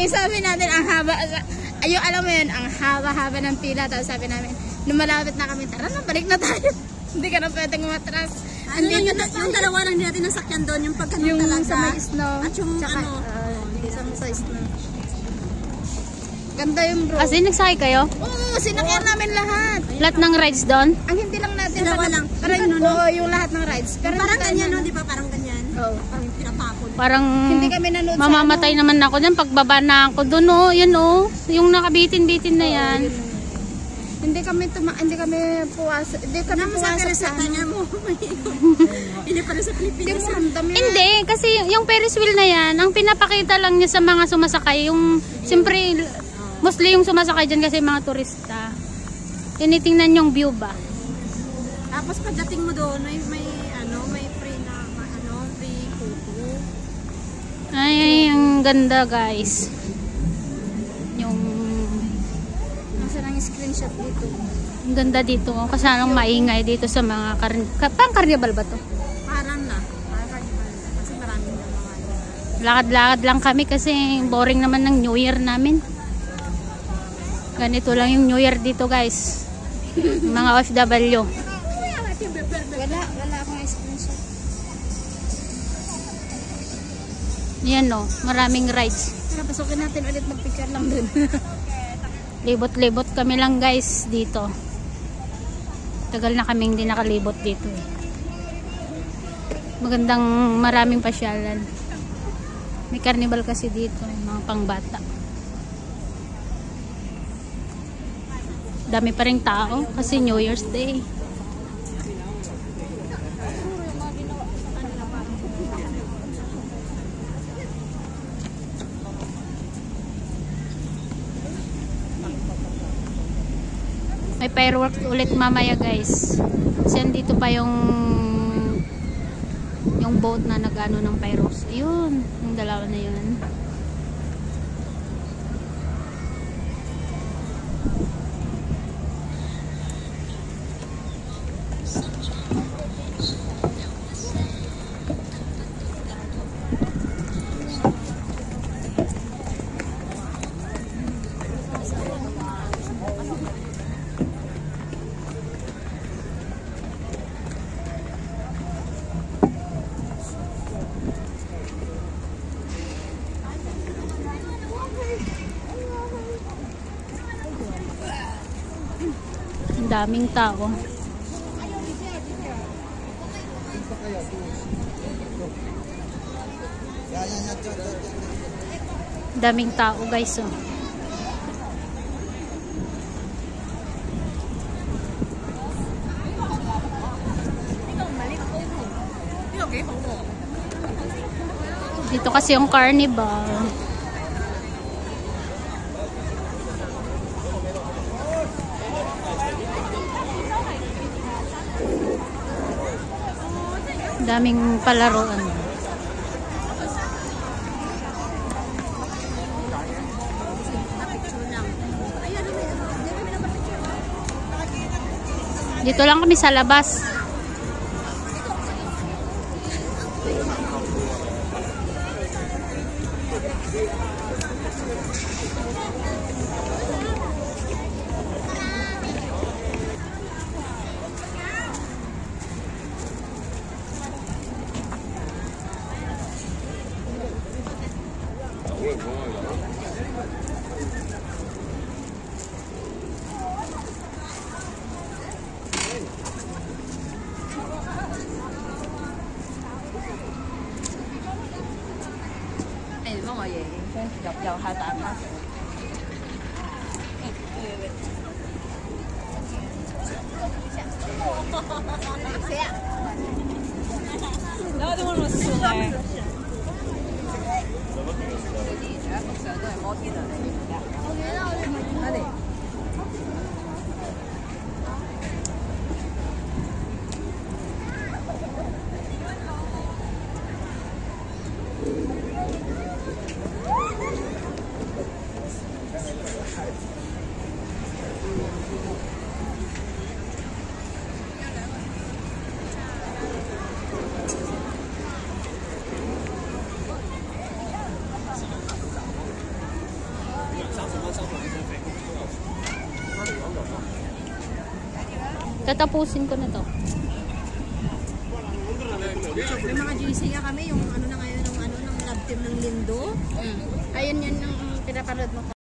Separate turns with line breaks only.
Yung sabi natin, ang haba, ayun, alam mo yun, ang haba-haba ng pila. Tapos sabi namin, nung malapit na kami, tara na, balik na tayo. Hindi ka na pwedeng umatras.
Ano lang yung dalawa lang din natin nasakyan doon, yung pagkanong talaga.
Yung sa may snow.
At yung
tsaka,
ano.
isang sa snow. Ganda yung bro.
As in, nagsakay kayo?
Oo, sinakyan namin lahat.
Lahat ng rides doon?
Ang hindi lang natin.
Dalawa lang.
Parang oo, yung lahat ng rides. Pero
Parang ganyan, no? Di ba? Parang ganyan.
Oo.
Parang pinapakon.
Parang
Hindi kami nanood sa
mamamatay naman ako dyan. Pagbaba na ako doon, oh. Yan, oh. Yung nakabitin-bitin na yan.
Hindi kami puwas. Hindi kami puwas sa
kanya mo. Hindi pa rin sa Pilipinas.
Hindi, kasi yung Ferris wheel na yan, ang pinapakita lang niya sa mga sumasakay, yung, siyempre, mostly yung sumasakay dyan kasi mga turista. Tinitingnan yung view ba?
Tapos pagdating mo doon, may free na, free photo.
Ay, ang ganda guys. Yung,
Nasa nang screenshot dito.
ang ganda dito. Kasi anong maingay dito sa mga pang carnival ba to?
Parang na. Kasi maraming na mga
Lakad-lakad lang kami kasi boring naman ng New Year namin. Ganito lang yung New Year dito guys. Mga OFW.
Wala akong screenshot.
Yan no, maraming rides.
Tara, pasukin natin ulit mag-picture lang dun.
Libot-libot kami lang guys dito. Tagal na kaming hindi nakalibot dito eh. Magandang maraming pasyalan. May carnival kasi dito, mga pangbata. Dami pa ring tao kasi New Year's Day. May fireworks ulit mamaya guys. Kasi dito pa yung boat na nag-ano ng fireworks. Ayun, yung dalawa na yun. Daming tao. Daming tao guys. Oh. Dito kasi yung carnival. Daming palaruan. Dito lang kami sa labas. Tatapusin ko na to.
May mga GC nga kami, yung ano na ngayon, ng love team ng Lindo.
Ayun yun yung pinapanood mo.